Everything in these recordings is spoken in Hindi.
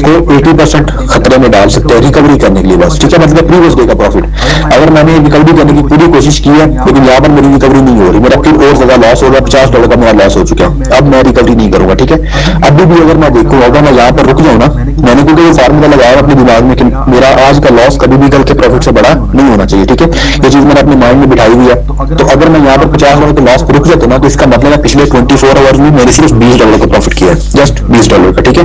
उसको 80% खतरे में डाल सकते हैं रिकवरी करने के लिए बस, ठीक है, मतलब प्रीवियस डे का प्रॉफिट। अगर मैंने रिकवरी करने की पूरी कोशिश की है लेकिन यहाँ पर मेरी रिकवरी नहीं हो रही, मेरा फिर और ज्यादा लॉस होगा, $50 का मेरा लॉस हो चुका है, अब मैं रिकवरी नहीं करूंगा, ठीक है। अभी भी अगर मैं देखूँ, अगर मैं यहाँ पर रुक जाऊँ ना, मैंने क्योंकि ये फार्मूला लगाया अपने दिमाग में कि मेरा आज का लॉस कभी भी कल के प्रॉफिट से बड़ा नहीं होना चाहिए, ठीक है, ये चीज मैंने अपने माइंड में बिठाई हुई है। तो अगर मैं यहाँ पर $50 के लॉस पर रुक जाता ना, तो इसका मतलब है पिछले 24 आवर्स में मैंने सिर्फ $20 का प्रॉफिट किया है, जस्ट $20 का, ठीक है।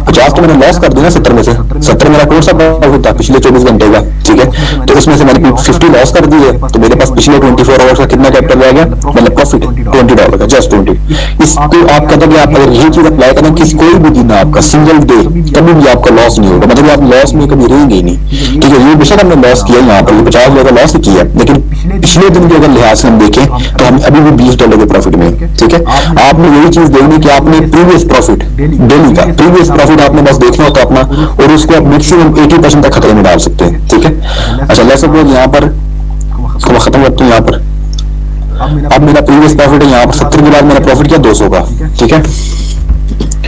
50 तो मैंने लॉस कर दिया 70 में से, 70 मेरा कौन सा प्रॉफिट था पिछले 24 घंटे का, ठीक है, तो उसमें से मैंने 50 लॉस कर दिए, तो मेरे पास पिछले 24 आवर्स का कितना कैपिटल रह गया, मतलब प्रॉफिट $20 का, जस्ट 20। इसको आप कहते हैं आप अगर ये चीज अप्लाई करें कि कोई भी दिन आपका सिंगल डे कभी भी आपका लॉस नहीं होगा, मतलब आप लॉस में कभी रहेंगे ही नहीं, ठीक है। ये बेशक हमने लॉस किया यहाँ पर $50 का लॉस ही किया, लेकिन पिछले दिन के अगर लिहाज से हम देखें तो हम अभी भी $20 के प्रॉफिट में, ठीक है। आपने यही चीज देखनी कि आपने प्रीवियस प्रॉफिट डेली का प्रीवियस प्रॉफिट आपने बस देखना होता अपना, और उसको आप मैक्सिमम 80% तक खतरे में डाल सकते हैं, ठीक है। अच्छा लेट्स सपोज यहाँ पर इसको खत्म करते हैं, यहाँ पर अब मेरा प्रीवियस प्रॉफिट है यहाँ पर 70 के बाद मेरा प्रॉफिट किया 200 का, ठीक है।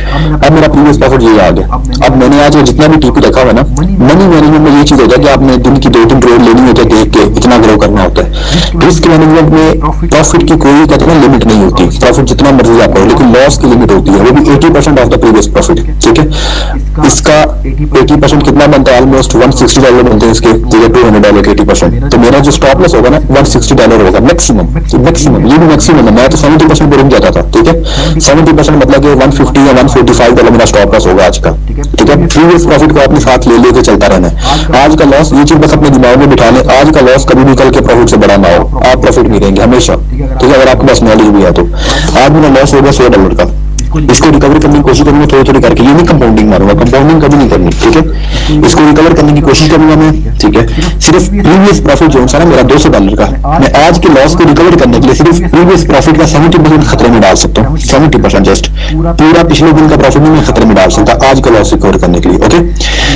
अब मेरा प्रीवियस प्रॉफिट ये आ गया। अब मैंने आज जितना भी टीपी रखा हुआ है ना, मनी मैनेजमेंट में ये चीज होता है कि आपने दिन की 2-3 ट्रेड लेनी होती है, देख के इतना ग्रो करना होता है। रिस्क मैनेजमेंट में प्रॉफिट की कोई कहते हैं लिमिट नहीं होती, प्रॉफिट जितना मर्जी आप करो, लेकिन लॉस की लिमिट होती है, वो भी 80% ऑफ द प्रीवियस प्रॉफिट, ठीक है। इसका 80% कितना बनता है, ऑलमोस्ट $160 बनते हैं इसके, $200 के 80%, तो मेरा जो स्टॉप लॉस होगा ना $160 होगा मैक्सिमम, मैक्सिमम ये भी मैक्सिमम है। मैं तो 70% पे रुक जाता था, ठीक है, 70% मतलब कि 150 या $145 मेरा स्टॉप लॉस होगा आज का, ठीक है। प्रीवियस प्रॉफिट को अपने साथ ले लेके चलता रहना है। आज का लॉस ये चीज बस अपने दिमाग में बिठा ले, आज का लॉस कभी भी कल के प्रॉफिट से बड़ा ना हो, आप प्रॉफिट में रहेंगे हमेशा, ठीक है, अगर आपके पास नॉलेज भी है तो। आज मेरा लॉस होगा $100 का, इसको रिकवर करने की कोशिश करूंगा थोड़ी थोड़ी करके, ये नहीं कंपाउंडिंग मारूंगा, कंपाउंडिंग कभी नहीं करनी, ठीक है। इसको रिकवर करने की कोशिश करूंगा मैं, ठीक है। सिर्फ प्रीवियस प्रॉफिट जो है ना मेरा $200 का, मैं आज के लॉस को रिकवर करने के लिए सिर्फ प्रीवियस प्रॉफिट का 70% खतरे में डाल सकता हूँ, 70% जस्ट, पूरा पिछले दिन का प्रॉफिट नहीं मैं खतरे में डाल सकता आज का लॉस रिकवर करने के लिए, ओके।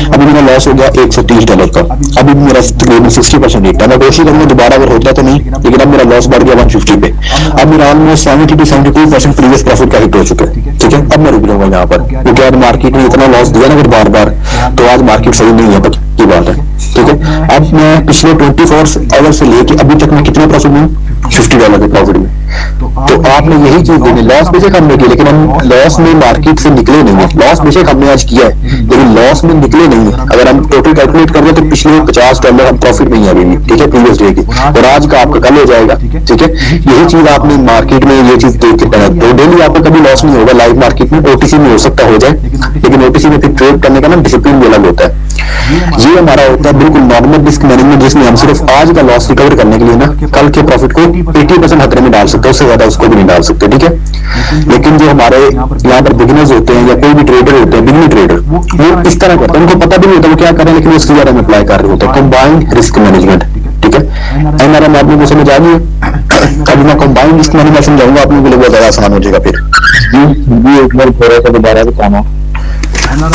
अभी मेरा लॉस हो गया $130 का, अभी मेरा तकरीबन 60% हिट है, मैं कोशिश करूंगा दोबारा अगर होता तो नहीं, लेकिन अब मेरा लॉस बढ़ गया 150 पे, अब मेरा ऑलमोस्ट 70 to 72% प्रीवियस प्रॉफिट का हिट हो चुका है, ठीक है। अब मैं रुक जाऊंगा यहाँ पर, क्योंकि आज मार्केट में इतना लॉस दिया ना फिर बार बार, तो आज मार्केट सही नहीं है, पक्की बात है, ठीक है। अब मैं पिछले 24 आवर्स से लेके अभी तक मैं कितने प्रॉफिट में, $50 के प्रॉफिट में। तो आपने यही चीज देनी, लॉस बेशक हमने किया लेकिन हम लॉस में मार्केट से निकले नहीं है, लॉस बेशक हमने आज किया है लेकिन लॉस में निकले नहीं है। अगर हम टोटल कैलकुलेट कर रहे तो पिछले $50 हम प्रॉफिट में ही अभी भी, ठीक है, प्रीवियस डे की, और आज का आपका कल हो जाएगा, ठीक है। यही चीज आपने मार्केट में ये चीज देख के करना, तो डेली आपको कभी लॉस नहीं होगा लाइव मार्केट में, ओटीसी में हो सकता हो जाए, लेकिन ओटीसी में फिर ट्रेड करने का ना डिसिप्लिन भी अलग होता है। ये हमारा होता है बिल्कुल नॉर्मल रिस्क मैनेजमेंट, जिसमें हम सिर्फ आज का लॉस रिकवर करने के लिए ना कल के प्रॉफिट को 80% खतरे में डाल सकते हैं, उससे ज्यादा उसको भी नहीं डाल सकते, ठीक है। लेकिन जो हमारे यहाँ पर बिगिनर्स होते हैं या कोई भी ट्रेडर होते हैं, बिगिनर ट्रेडर, वो इस तरह करते हैं, उनको पता भी नहीं होता वो क्या करें, लेकिन उसके बारे में अप्लाई कर रहे होते हैं कंबाइंड रिस्क मैनेजमेंट, ठीक है। एनआरएम आपने को समझ आ गई है, अभी मैं कंबाइंड रिस्क मैनेजमेंट समझाऊंगा, आपने के लिए बहुत ज्यादा आसान हो जाएगा फिर। जी एक बार थोड़ा सा दोबारा बताना।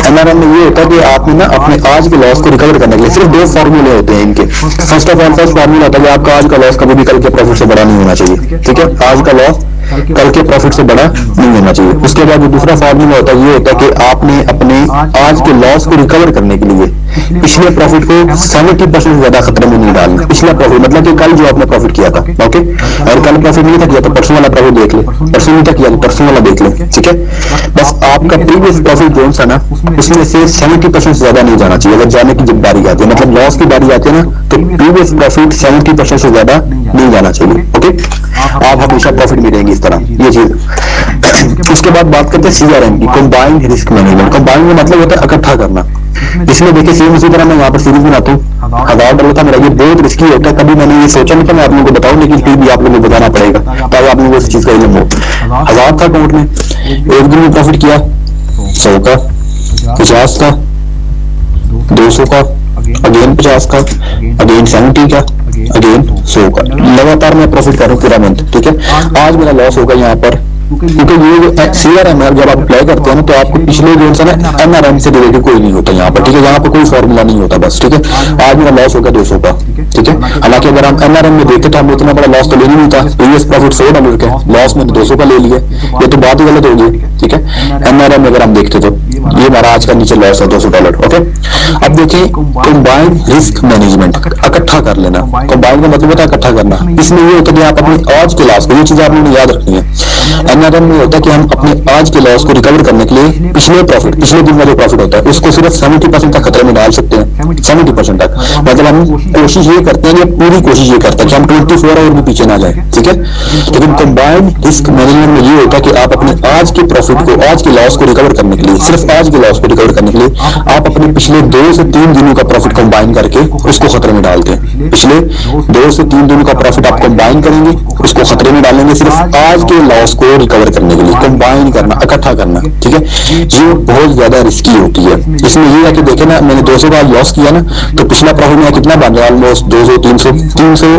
एनआरएम में ये होता है कि आपने ना अपने आज के लॉस को रिकवर करने के लिए सिर्फ 2 फॉर्मूले होते हैं इनके। First of all first formula होता है कि आपका आज का लॉस कभी भी कल के प्रॉफिट से बड़ा नहीं होना चाहिए, ठीक है, आज का लॉस कल के प्रॉफिट से बड़ा नहीं होना चाहिए। उसके बाद जो दूसरा फॉर्मूला होता है ये होता है कि आपने अपने आज के लॉस को रिकवर करने के लिए पिछले प्रॉफिट को 70% से ज्यादा खतरे में नहीं डालना। पिछला प्रॉफिट मतलब कि कल जो आपने प्रॉफिट किया था, ओके, और कल प्रॉफिट नहीं था किया तो परसों वाला प्रॉफिट देख ले, परसों नहीं था किया तो परसों वाला देख ले, ठीक है। बस आपका प्रीवियस प्रॉफिट जो सा ना उसमें से 70% से ज्यादा नहीं जाना चाहिए। अगर जाने की जब बारी आती है, मतलब लॉस की बारी आती है ना, तो प्रीवियस प्रॉफिट 70% से ज्यादा नहीं जाना चाहिए, ओके। आप हमेशा प्रॉफिट में रहेंगे इस तरह, ये चीज। उसके बाद बात करते हैं सीआरएम की, कंबाइंड रिस्क मैनेजमेंट। कंबाइंड में मतलब होता है इकट्ठा करना। इसमें देखिए सेम उसी तरह मैं यहाँ पर सीरीज बनाता हूँ, $1000 था मेरा, ये बहुत रिस्की होता है, कभी मैंने ये सोचा नहीं था मैं आप लोगों को बताऊं, लेकिन फिर भी आप लोगों को बताना पड़ेगा तब आप लोगों को इस चीज का इल्म हो। 1000 था अकाउंट में, एक दिन में प्रॉफिट किया 100 का, 50 का, 200 का, अगेन 50 का, अगेन 70 का, अगेन 100 का, लगातार मैं प्रॉफिट कर रहा हूँ पूरा मंथ, ठीक है। आज मेरा लॉस होगा यहाँ पर, क्योंकि ये जो सीआरएम है जब आप अप्लाई करते हैं ना तो आपको पिछले जो है ना एनआरएम से रिलेटेड कोई नहीं होता यहाँ पर, ठीक है, यहाँ पर कोई फॉर्मूला नहीं होता बस, ठीक है। आज मेरा लॉस होगा 200 का, ठीक है। हालांकि अगर हम एनआरएम में देखते तो हमने इतना बड़ा लॉस तो लेना नहीं था, प्रीवियस प्रॉफिट $100 का, लॉस में 200 का ले लिया, ये तो बात ही गलत होगी, ठीक है। एनआरएम में अगर हम देखते तो ये हमारा आज का नीचे लॉस है $200। ओके, अब देखिए कंबाइंड रिस्क मैनेजमेंट, इकट्ठा कर लेना। कंबाइंड का मतलब होता है इकट्ठा करना। इसमें ये होता है कि आप अपनी आज के लॉस को, ये चीज आपने याद रखनी है। एनआरएम में होता है कि हम अपने आज के लॉस को रिकवर करने के लिए पिछले प्रॉफिट, पिछले दिन का जो प्रॉफिट होता है उसको सिर्फ 70% तक खतरे में डाल सकते हैं। 70% तक मतलब हम कोशिश ये करते हैं, पूरी कोशिश ये करते हैं कि हम 24 आवर भी पीछे ना जाए, ठीक है। लेकिन कंबाइंड रिस्क मैनेजमेंट में ये होता है कि आप अपने आज के प्रॉफिट को, आज के लॉस को रिकवर करने के लिए, सिर्फ आज के लॉस को रिकवर करने के लिए आप अपने पिछले 2 से 3 दिनों का प्रॉफिट कंबाइन करके उसको खतरे में डालते हैं। पिछले 2 से 3 दिनों का प्रॉफिट आप कंबाइन करेंगे, उसको खतरे में डालेंगे सिर्फ आज के लॉस को रिकवर करने के लिए। कंबाइन करना, इकट्ठा करना, ठीक है, ये बहुत ज्यादा रिस्की होती है। इसमें ये है कि देखे ना, मैंने 200 का लॉस किया ना, तो पिछला प्रॉफिट मेरा कितना बन रहा है, ऑलमोस्ट 200, 300,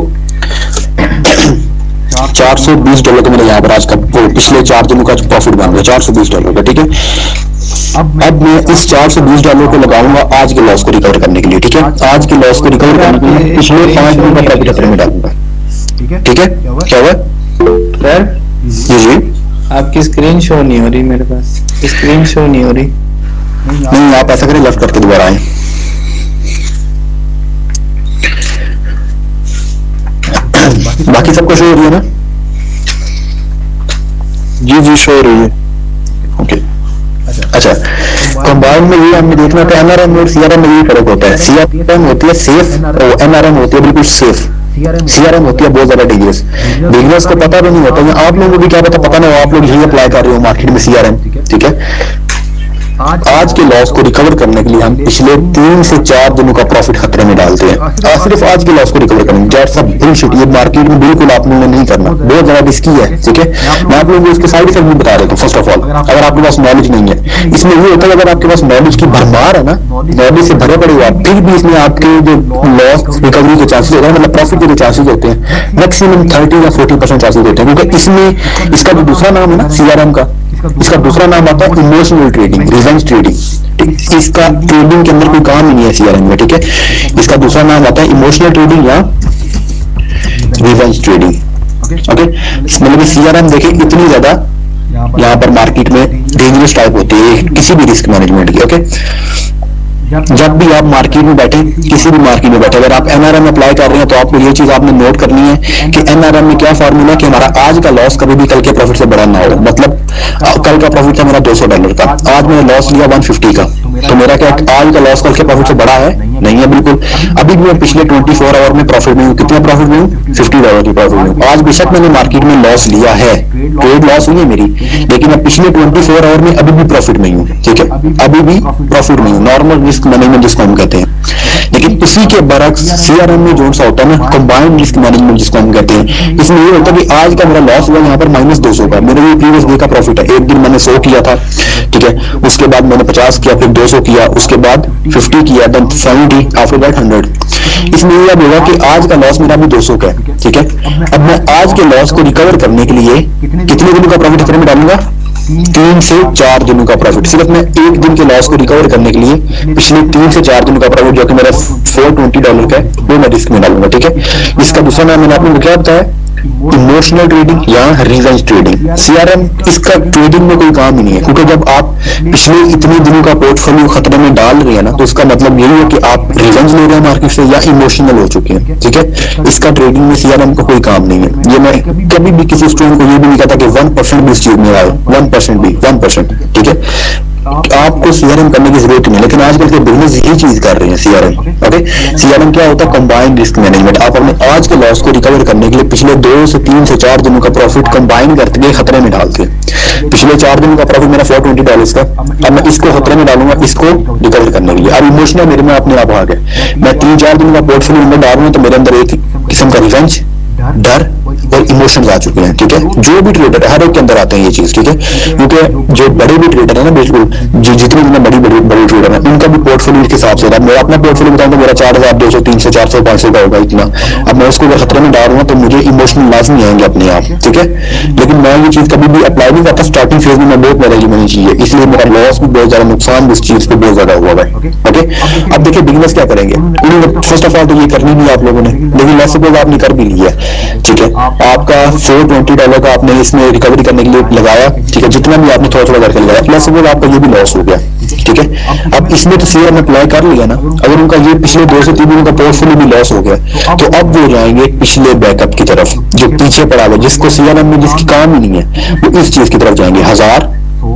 $420 का मेरा यहाँ पर आज का पिछले 4 दिनों का प्रॉफिट बन रहा है, $420 का, ठीक है। अब मैं इस $420 को लगाऊंगा आज के लॉस को रिकवर करने के लिए, ठीक है। आज के लॉस को रिकवर करने के लिए पिछले 5 दिनों का प्रॉफिट खतरे में डालूंगा, ठीक है। क्या हुआ सर? जी, आपकी स्क्रीन शो नहीं हो रही, मेरे पास स्क्रीन शो नहीं हो रही। नहीं, आप ऐसा करें, लेफ्ट करके दोबारा आए। बाकी सबको शो हो रही है ना? जी शो हो रही है। ओके, अच्छा। कंबाइन में ये हमने देखना था, एनआरएम और सीआरएम में ये फर्क होता है। सीआरएम होती है सेफ और एनआरएम होती है बिल्कुल सेफ। सीआरएम होती है बहुत ज्यादा डेंजरस। बिजनेस को पता भी नहीं होता, आप लोगों को भी क्या पता ना हो, आप लोग यही अप्लाई कर रहे हो मार्केट में सीआरएम, ठीक है। आज के लॉस को रिकवर करने के लिए हम पिछले 3 से 4 दिनों का प्रॉफिट खतरे में डालते हैं। सिर्फ आज के लॉस को रिकवर करेंगे, दैट्स अ बुलशिट। ये मार्केट में बिल्कुल आप लोगों ने नहीं करना, बहुत ज्यादा रिस्की है, ठीक है। मैं आप लोगों को इसके साइड इफेक्ट भी बता देता हूँ। फर्स्ट ऑफ ऑल, अगर आपके पास नॉलेज नहीं है, इसमें ये होता है अगर आपके पास नॉलेज की भरमार है ना, नॉलेज से भरे पड़े आप, फिर भी इसमें आपके जो लॉस रिकवरी के चांसेस होते हैं, मतलब प्रॉफिट के जो चांसेस होते हैं, मैक्सिमम 30 या 40% चांसेस होते हैं। क्योंकि इसमें इसका जो दूसरा नाम है ना सीआरएम का, इसका दूसरा नाम आता है इमोशनल ट्रेडिंग, रिवेंज ट्रेडिंग। इसका ट्रेडिंग के अंदर कोई काम ही नहीं है सीआरएम में, ठीक है। इसका दूसरा नाम आता है इमोशनल ट्रेडिंग या रिवेंज ट्रेडिंग, ओके। मतलब सीआरएम देखिए इतनी ज्यादा यहाँ पर मार्केट में डेंजरस टाइप होती है किसी भी रिस्क मैनेजमेंट की, ओके। जब भी आप मार्केट में बैठे, किसी भी मार्केट में बैठे, अगर आप एनआरएम अप्लाई कर रहे हैं तो आपको ये चीज आपने नोट करनी है कि एनआरएम में क्या फॉर्मूला है कि हमारा आज का लॉस कभी भी कल के प्रॉफिट से बड़ा ना हो। मतलब कल का प्रॉफिट था मेरा $200 का, आज मैंने लॉस लिया 150 का, तो मेरा क्या आज का लॉस कल के प्रॉफिट से बड़ा है? नहीं है, बिल्कुल। अभी भी मैं पिछले 24 आवर में प्रॉफिट में हूँ। कितना प्रॉफिट में हूँ? $50 की प्रॉफिट में। आज बेशक मैंने मार्केट में लॉस लिया है, ट्रेड लॉस हुई है मेरी, लेकिन मैं पिछले 24 आवर में अभी भी प्रॉफिट में हूँ, ठीक है। अभी भी प्रॉफिट में हूँ, नॉर्मल रिस्क मैनेजमेंट जिसको हम कहते हैं। लेकिन इसी के बरक्स सीआरएम में जो सा होता है ना, कंबाइंड रिस्क मैनेजमेंट जिसको हम कहते हैं, इसमें ये होता है कि आज का मेरा लॉस हुआ यहाँ पर -200 का, मेरे ये प्रीवियस डे का प्रॉफिट है। एक दिन मैंने 100 किया था, ठीक है, उसके बाद मैंने 50 किया, फिर 200 किया, उसके बाद 50 किया, देन 70, आफ्टर दैट 100। इसमें यह होगा कि आज का लॉस मेरा भी 200 का है, ठीक है। अब मैं आज के लॉस को रिकवर करने के लिए कितने दिनों का प्रॉफिट खतरे में डालूंगा? 3 से 4 दिनों का प्रॉफिट। सिर्फ मैं एक दिन के लॉस को रिकवर करने के लिए पिछले 3 से 4 दिनों का प्रॉफिट जो कि मेरा $420 का है, वो मैं रिस्क में डालूंगा, ठीक है। इसका दूसरा नाम मैंने आपको क्या बताया? इमोशनल ट्रेडिंग या रिवेंज ट्रेडिंग। सीआरएम इसका ट्रेडिंग में कोई काम ही नहीं है, क्योंकि जब आप पिछले इतने दिनों का पोर्टफोलियो खतरे में डाल रहे हैं ना, तो इसका मतलब यही है कि आप रिवेंज ले रहे हैं मार्केट से या इमोशनल हो चुके हैं, ठीक है। इसका ट्रेडिंग में सीआरएम का कोई काम नहीं है। ये मैं कभी भी किसी स्टूडेंट को ये भी नहीं कहता कि 1% भी इस चीज में आए, 1% भी, 1%, ठीक है। आपको सीआरएम करने की जरूरत नहीं है, लेकिन आजकल के बिजनेस यही चीज कर रहे हैं, सीआरएम, ओके। सीआरएम क्या होता है? Combined risk management. आप अपने आज के लॉस को रिकवर करने के लिए पिछले 2 से 3 से 4 दिनों का प्रॉफिट कंबाइन करके खतरे में डालते हैं। पिछले 4 दिनों का प्रॉफिट मेरा $420 का, अब मैं इसको खतरे में डालूंगा, इसको रिकवर करने के लिए। अब इमोशनल मेरे में अपने आप आ गया। मैं 3-4 दिन का पोर्टफोलियो में डालूंगा तो मेरे अंदर एक किस्म का रिवेंज, डर और इमोशंस आ चुके हैं, ठीक है। जो भी ट्रेडर है हर एक के अंदर आते हैं ये चीज, ठीक है। क्योंकि जो बड़े भी ट्रेडर है ना, बिल्कुल जो जितने बड़े ट्रेडर है, उनका भी पोर्टफोलियो के हिसाब से होता है। मेरा अपना पोर्टफोलियो बताऊं तो मेरा 4200, 300, 400, 500 का होगा इतना। अब मैं उसको अगर खतरे में डाल रहा हूँ तो मुझे इमोशनल लॉस नहीं आएंगे अपने आप, ठीक है। लेकिन मैं ये चीज कभी भी अप्लाई नहीं करता। स्टार्टिंग फेज में मैं बहुत पहले बनी चाहिए, इसलिए मेरा लॉस भी बहुत ज्यादा, नुकसान भी इस चीज पे बहुत ज्यादा हुआ है, ओके। अब देखिए बिजनेस क्या करेंगे, फर्स्ट ऑफ ऑल तो ये करनी नहीं आप लोगों ने, लेकिन लेट्स सपोज आपने कर भी लिया, ठीक है। आपका $420 का आपने इसमें रिकवरी करने के लिए लगाया, ठीक है, जितना भी आपने थोड़ा थोड़ा करके लगाया, लेट्स सपोज आपका ये भी लॉस हो गया, ठीक है। अब इसमें तो सीआरएम अप्लाई कर लिया ना, अगर उनका ये पिछले 2 से 3 दिनों का पोर्टफोलियो भी लॉस हो गया तो अब वो जाएंगे पिछले बैकअप की तरफ जो पीछे पड़ा हुआ, जिसको सीआरएम में जिसकी काम ही नहीं है, वो इस चीज की तरफ जाएंगे 1000,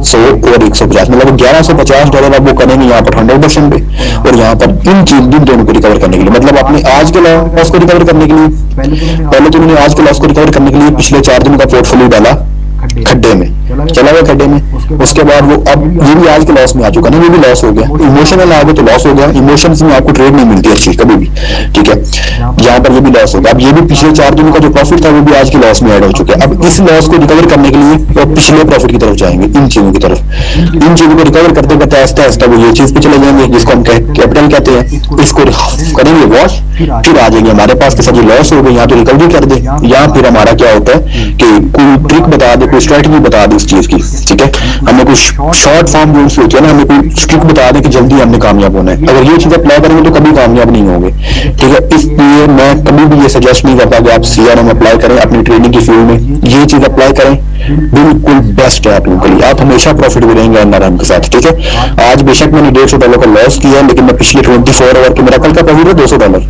100 और 150, मतलब $1150 अब वो करेंगे यहाँ पर 100% पे, और यहाँ पर इन दोनों को रिकवर करने के लिए, मतलब अपने आज के लॉस को रिकवर करने के लिए पहले तो उन्होंने आज के लॉस को रिकवर करने के लिए पिछले 4 दिन का पोर्टफोलियो डाला खड्डे में, चला गया खड्डे में। उसके बाद वो अब ये भी आज के लॉस में आ चुका ना, ये भी लॉस हो गया, इमोशनल आ गए तो लॉस हो गया, इमोशंस में आपको ट्रेड नहीं मिलती अच्छी कभी भी, ठीक है। यहाँ पर ये भी लॉस हो गया, अब ये भी पिछले 4 दिनों का जो प्रॉफिट था वो भी आज के लॉस में ऐड हो चुका है। अब इस लॉस को रिकवर करने के लिए वो पिछले प्रॉफिट की तरफ जाएंगे, इन चीजों की तरफ, इन चीजों को रिकवर करते करते आहिस्ता आहिस्ता वो ये चीज पे चले जाएंगे जिसको हम कैपिटल कहते हैं, इसको करेंगे वॉश, फिर आ जाएंगे हमारे पास के साथ जो लॉस हो गए यहाँ तो रिकवरी कर दे, या फिर हमारा क्या होता है कि कोई ट्रिक बता दे, कोई स्ट्रेटजी बता दे इस चीज की, ठीक है। हमें कुछ शॉर्ट फॉर्म रूल्स होती है ना, हमें कोई ट्रिक बता दे कि जल्दी हमने कामयाब होना है, अगर ये चीज अप्लाई करेंगे तो कभी कामयाब नहीं होंगे, ठीक है। इसलिए मैं कभी भी ये सजेस्ट नहीं करता कि आप सीआरएम अप्लाई करें अपनी ट्रेडिंग की फील्ड में, ये चीज अप्लाई करें बिल्कुल बेस्ट है आप लोगों के लिए, आप हमेशा प्रॉफिट में रहेंगे एनआरएम के साथ, ठीक है। आज बेशक मैंने $150 का लॉस किया है, लेकिन मैं पिछले 24 आवर के, मेरा कल का प्रॉफिट है $200,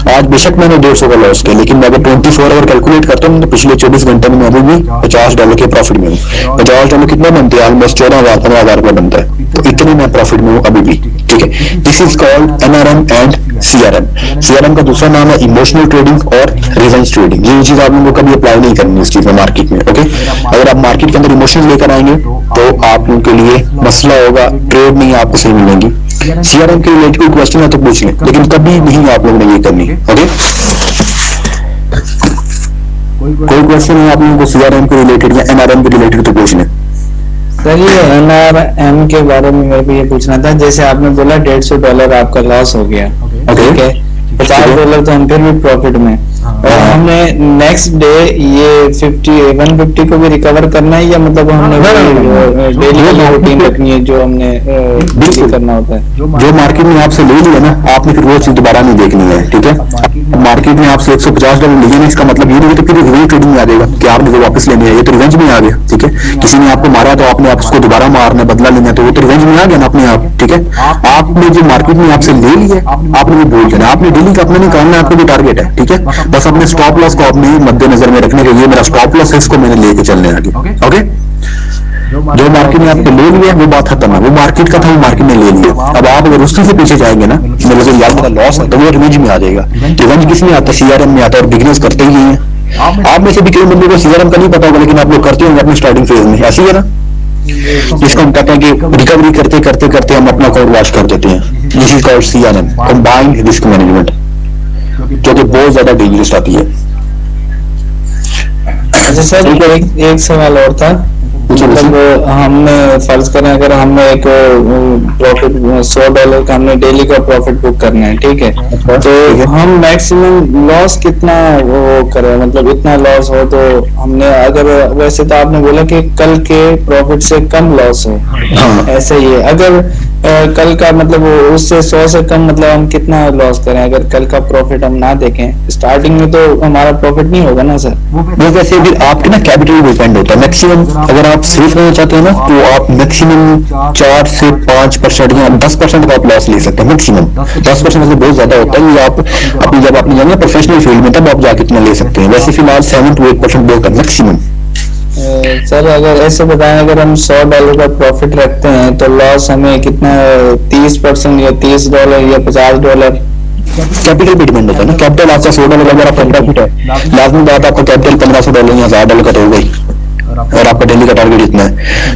आज बेशक मैंने 150 का लॉस किया, लेकिन मैं अगर 24 आवर कैलकुलेट करता हूँ तो पिछले 24 घंटे में अभी भी $50 के प्रॉफिट में हूँ। $50 कितना बनते हैं? ऑलमोस्ट 14,000 15,000 रुपया बनता है, तो इतने मैं प्रॉफिट में हूँ अभी भी, ठीक है। This is called NRM and CRM. CRM का दूसरा नाम है इमोशनल ट्रेडिंग और रिवेंज ट्रेडिंग। ये चीज आप लोगों को कभी अप्लाई नहीं करनी इस चीज में मार्केट में, ओके। अगर आप मार्केट के अंदर इमोशंस लेकर आएंगे तो आप लोगों के लिए मसला होगा, ट्रेड नहीं आपको सही मिलेंगी। सीआरएम के रिलेटेड कोई क्वेश्चन है तो पूछ लें, लेकिन कभी नहीं आप लोगों ने ये करनी, ओके। कोई क्वेश्चन है आप लोगों को सीआरएम के रिलेटेड या एनआरएम के रिलेटेड तो पूछ लें। सर ये एनआरएम के बारे में मेरे को ये पूछना था, जैसे आपने बोला $150 आपका लॉस हो गया, ठीक है, $50 तो हम फिर भी प्रॉफिट में, और हमने नेक्स्ट डे ये 150 को भी रिकवर करना है, या मतलब हमने डेली रूटीन रखनी है जो हमने बिल्कुल करना होता है? जो मार्केट में आपसे ले लिया ना, आपने फिर वो चीज दोबारा नहीं देखनी है, ठीक है। मार्केट में आपसे $150 लिए ना, इसका मतलब ये नहीं कि फिर रिवेंज ट्रेडिंग में आ जाएगा कि आपने वो वापस लेनी है, ये तो रिवेंज में आ गया, ठीक है। किसी ने आपको मारा तो आपने उसको दोबारा मारना, बदला लेना, तो वो तो रिवेंज में आ गया ना अपने आप, ठीक है। आपने जो मार्केट में आपसे ले लिया आपने वो भूल जाना, आपने डेली का अपना नहीं करना, आपको जो टारगेट है, ठीक है। बस अपने स्टॉप लॉस को अपने मद्देनजर में रखने के लिए मेरा स्टॉप लॉस है, इसको मैंने लेके चलने आगे, ओके। जो मार्केट ने आपको ले लिया वो बात खत्म है, वो मार्केट का था, वो मार्केट ने ले लिया। अब आप अगर उसके से पीछे जाएंगे ना, मतलब यार मेरा लॉस है, तो वो रिवेंज में आ जाएगा। रिवेंज किस में आता है? सीआरएम में आता है, और बिगिनर्स करते ही हैं। आप में से भी कई बंदों को सीआरएम का नहीं पता होगा, लेकिन आप लोग करते होंगे अपने स्टार्टिंग फेज में, ऐसी है ना। जिसको हम कहते हैं कि रिकवरी करते करते करते हम अपना अकाउंट वॉश कर देते हैं। This is called CRM, combined risk management, जो कि बहुत ज्यादा डेंजरस आती है। अच्छा सर, एक सवाल और था, मतलब हमने फर्ज करें अगर हमने एक प्रॉफिट $100 का हमने डेली का प्रॉफिट बुक करना है, ठीक है, तो हम मैक्सिमम लॉस कितना वो करें, मतलब इतना लॉस हो तो हमने, अगर वैसे तो आपने बोला कि कल के प्रॉफिट से कम लॉस हो, ऐसे ही है। अगर कल का मतलब उससे 100 से कम, मतलब हम कितना लॉस करें अगर कल का प्रॉफिट हम ना देखें? स्टार्टिंग में तो हमारा प्रॉफिट नहीं होगा ना सर। वो वैसे भी आपके ना कैपिटल डिपेंड होता है। मैक्सिमम अगर आप सेफ रहना चाहते हैं ना, तो आप मैक्सिमम 4 से 5% या 10% का आप लॉस ले सकते हैं। मैक्सिमम 10% से बहुत ज्यादा होता है, ये आप अपनी जब आपने जाना प्रोफेशनल फील्ड में तब आप जाके इतना ले सकते हैं। वैसे फिलहाल 7 to 8% बहुत है मैक्सिमम। सर अगर ऐसे बताएं, अगर हम $100 का प्रॉफिट रखते हैं तो लॉस हमें कितना, 30% या $30 या $50? कैपिटल पे डिपेंड होता है ना। कैपिटल आपका $100 अगर आपका प्रॉफिट है, लाजमी बात आपका कैपिटल $1500 या $1000 का तो होगा ही, और आपका डेली का टारगेट इतना है,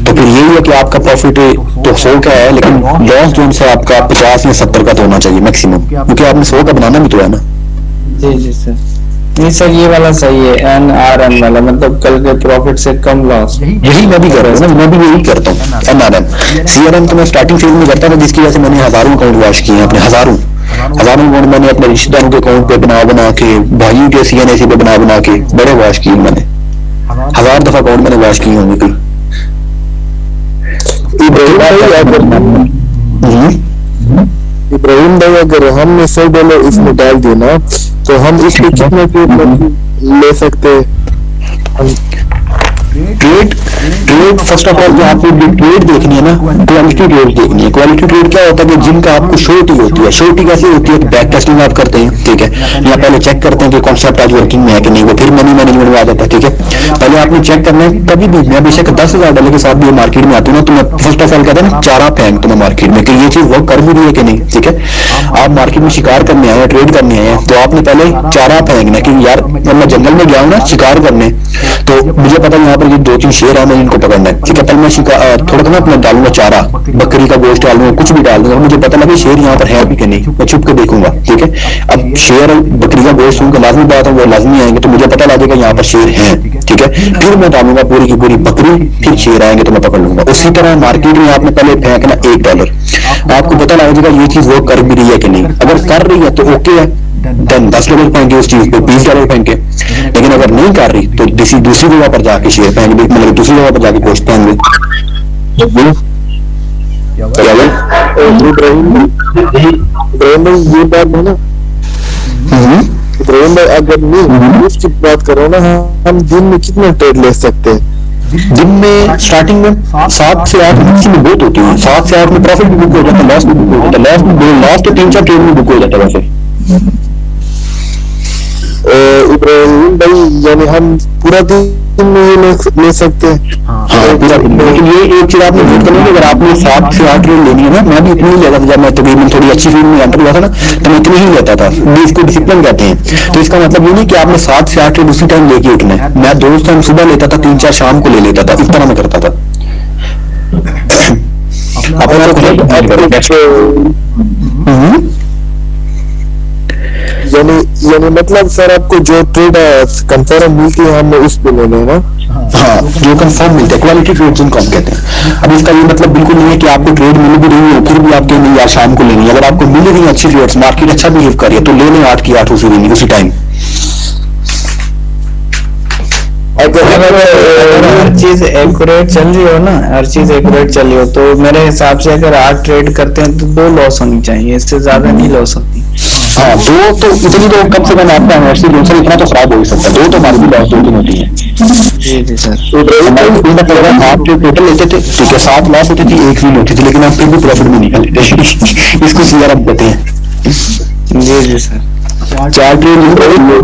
तो फिर यही है कि आपका प्रॉफिट तो 100 का है, लेकिन लॉस जो है आपका 50 या 70 का तो होना चाहिए मैक्सिमम, क्योंकि आपने 100 का बनाना भी तो है ना। जी जी सर, नहीं सर ये वाला सही है, एनआरएम वाला, मतलब कल के प्रॉफिट से कम लॉस। यही मैं भी कर रहा हूँ ना, मैं भी यही करता हूँ। एनआरएम, सीआरएम तो मैं स्टार्टिंग फेज में करता था, जिसकी वजह से मैंने हजारों अकाउंट वॉश किए अपने, हजारों अकाउंट मैंने अपने रिश्तेदारों के अकाउंट पे बना के, भाइयों के सीएनएसी पे बना के बड़े वॉश किए मैंने, 1000 दफा अकाउंट मैंने वॉश किए होंगे कोई। इब्राहिम भाई, अगर हमने $100 इसमें डाल दिए ना, तो हम इसको कितने के ले सकते हैं? Trade trade first of all जो आपको ट्रेड देखनी है ना, क्वालिटी ट्रेड देखनी है। क्वालिटी ट्रेड क्या होता है कि जिनका आपको श्योरिटी होती है। श्योरिटी कैसे होती है? बैक टेस्टिंग आप करते हैं, ठीक है, या पहले चेक करते हैं कि कॉन्सेप्ट आज वर्किंग में है कि नहीं, वो फिर मनी मैनेजमेंट में आ जाता है, ठीक है। पहले आपने चेक करना है। कभी भी मैं बेशक 10,000 डॉलर के साथ भी मार्केट में आती हूँ ना, तो मैं फर्स्ट ऑफ ऑल कहता है ना, चारा फेंक तुम्हें मार्केट में कि ये चीज वर्क कर भी रही है कि नहीं, ठीक है। आप मार्केट में शिकार करने आए हैं, ट्रेड करने आए हैं, तो आपने पहले चारा फेंकना कि यार जब मैं जंगल में गया हूँ ना शिकार करने, तो मुझे पता है यहाँ पर ये 2-3 शेर है, मैं इनको पकड़ना है, ठीक है। पहले मैं थोड़ा सा ना अपना डालूंगा चारा, बकरी का गोश्त डालूंगा, कुछ भी डाल दूंगा, मुझे पता लगे शेर यहाँ पर है भी कि नहीं, मैं छुप के देखूंगा, ठीक है। अब शेर बकरी का गोश्त उनका लाजमी बात है, वो लाजमी आएंगे तो मुझे पता लगेगा यहाँ पर शेर है, ठीक है। फिर मैं डालूंगा पूरी की पूरी बकरी, फिर शेर आएंगे तो मैं पकड़ लूंगा। उसी तरह मार्केट में आपने पहले फेंकना $1, आपको पता लगेगा ये चीज वर्क कर भी रही है कि नहीं। अगर कर रही है तो ओके है, देन $10 फेंके उस चीज पे, $20 फेंके। लेकिन अगर नहीं कर रही तो दूसरी जगह पर जाके शेयर फेंक दे, मतलब दूसरी जगह पर जाके गोश्त फेंक दे। इब्राहिम भाई ये बात है ना, इब्राहिम भाई अगर नहीं उसकी बात करो ना, हम दिन में कितने ट्रेड ले सकते हैं? दिन में स्टार्टिंग में 7 से 8 मैक्सिमम बहुत होती है। 7 से 8 में प्रॉफिट भी बुक हो जाता है, लॉस भी बुक हो जाता है। लॉस तो 3-4 ट्रेड में बुक हो जाता है वैसे। इब्राहिम भाई यानी हम पूरा दिन में ये ले सकते हैं? हाँ पूरा दिन में। लेकिन ये एक चीज आपने नोट करनी है, अगर आपने 7 से 8 ट्रेड लेनी है ना, मैं भी इतनी ही लेता था जब मैं तकरीबन थोड़ी अच्छी फील्ड में एंटर हुआ था ना, तो मैं इतनी ही लेता था। इसको डिसिप्लिन कहते हैं। तो इसका मतलब ये नहीं कि आपने 7 से 8 ट्रेड उसी टाइम लेके उठना है। मैं 2 टाइम सुबह लेता था, 3-4 शाम को ले लेता था, इस तरह मैं करता था। यानी मतलब सर आपको जो ट्रेड कंफर्म मिलती है हमें उस पे लेना है ना? हाँ, जो कंफर्म मिलता है, क्वालिटी ट्रेड जिनको हम कहते हैं। अब इसका ये मतलब बिल्कुल नहीं है कि आपको ट्रेड मिल भी रही है फिर भी आपके नहीं यार शाम को लेनी है। अगर आपको मिल रही है अच्छी ट्रेड्स, मार्केट अच्छा बिहेव कर रही है, तो ले लें 8 की 8 उसी टाइम। अगर हर चीज एक्यूरेट चल रही हो ना, हर चीज एक्यूरेट चल रही हो, तो मेरे हिसाब से अगर 8 ट्रेड करते हैं तो 2 लॉस होनी चाहिए, इससे ज्यादा नहीं लॉस होती। हाँ, 2 तो इतनी तो कम से कम आपका एनर्जी लोन से इतना तो खराब हो ही सकता है। 2 तो हमारी भी लॉस 2 दिन होती है। जी सर। आप जो टोटल लेते थे, ठीक है, 7 लॉस होती थी, 1 विन होती थी, लेकिन आप फिर भी प्रॉफिट में निकल लेते। इसको सीआरएम कहते हैं। जी सर। 4 ट्रेड ली,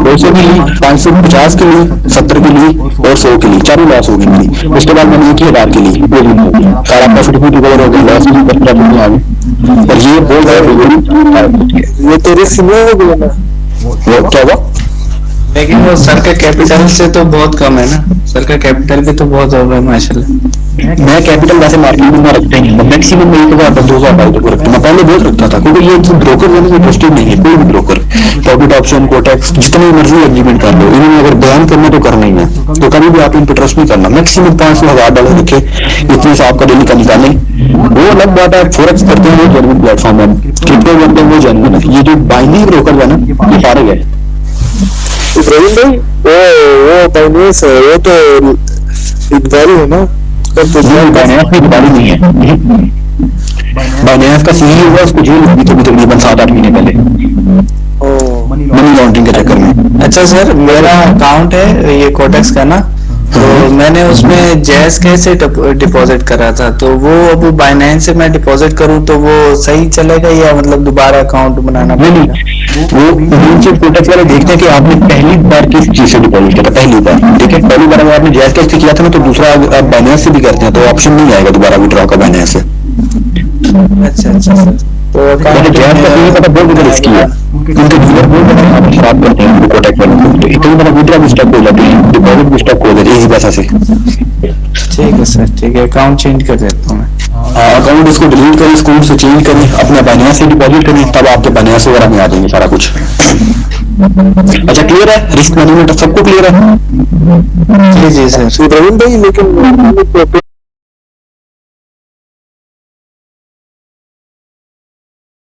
200 की ली, 550 की ली, 70 की ली और 100 की ली, 4 लॉस हो गई थी। उसके बाद मैंने 1,000 की ली, वो विन हो गई, सारा प्रॉफिट भी रिकवर हो गया, लॉस भी प्रॉफिट में आ गई। और ये बोल रहा है ये तो रिस्क नहीं हो गया ना? वो क्या हुआ? लेकिन वो सर का कैपिटल से तो बहुत कम है ना, सर का कैपिटल भी तो बहुत होगा माशाल्लाह। मैं कैपिटल वैसे मार्केट में रखते ही नहीं, मैक्सिमम में 1,000-2,000 तक रखता हूँ। मैं पहले बहुत रखता था, क्योंकि ये ब्रोकर जो है ट्रस्टेड नहीं है कोई भी ब्रोकर। प्रॉफिट ऑप्शन, कोटेक्स, जितनी मर्जी एग्रीमेंट कर लो, इन्होंने अगर बयान करना तो करना ही है, तो कभी भी आप इन पर ट्रस्ट नहीं करना। मैक्सिमम 500-1,000 रखे, इतने से आपका डेली का निकालें। वो अलग बात है, फोरेक्स करते हैं वो जेन्युइन प्लेटफॉर्म है, क्रिप्टो करते हैं वो जेन्युइन है। ये जो बाइनरी ब्रोकर है ना, ये सारे है। इब्राहिम भाई वो बाइनेंस है, वो तो इकबारी है ना? बाइनेंस की इकबारी नहीं है। बाइनेंस का सीईओ हुआ, उसको जेल हुई थी तकरीबन 7-8 महीने पहले, मनी लॉन्ड्रिंग के चक्कर में। अच्छा सर, मेरा अकाउंट है ये कोटेक्स का ना, तो मैंने उसमें जैस के से डिपॉजिट करा था, तो वो अब बाइनेंस से मैं डिपॉजिट करूं तो वो सही चलेगा या मतलब दोबारा अकाउंट बनाना पड़ेगा? वो नीचे कोटेक्स वाले देखते हैं कि आपने पहली बार किस चीज से डिपॉजिट किया था, पहली बार, ठीक है। पहली बार अगर आपने जैस कैश से किया था ना, तो दूसरा आप बाइनेंस से भी करते हैं तो ऑप्शन नहीं आएगा दोबारा विड्रॉ का बाइनेंस से। अच्छा सर, तो जैस का पता बहुत ज्यादा रिस्की है, उनके डीलर बहुत ज्यादा यहाँ पर खराब करते हैं कोटेक्स वालों को, तो इतनी बड़ा विड्रॉ भी स्टक हो जाती है, डिपॉजिट भी स्टक हो जाती है इसी पैसा से। ठीक है सर, ठीक है, अकाउंट चेंज कर देता हूँ मैं। अकाउंट इसको डिलीट करें, इसको से चेंज करें, अपने बाइनेंस से डिपॉजिट करें, तब आपके बाइनेंस वगैरह में आ जाएंगे सारा कुछ। अच्छा क्लियर है, रिस्क मैनेजमेंट सबको क्लियर है? जी सर। इब्राहिम भाई लेकिन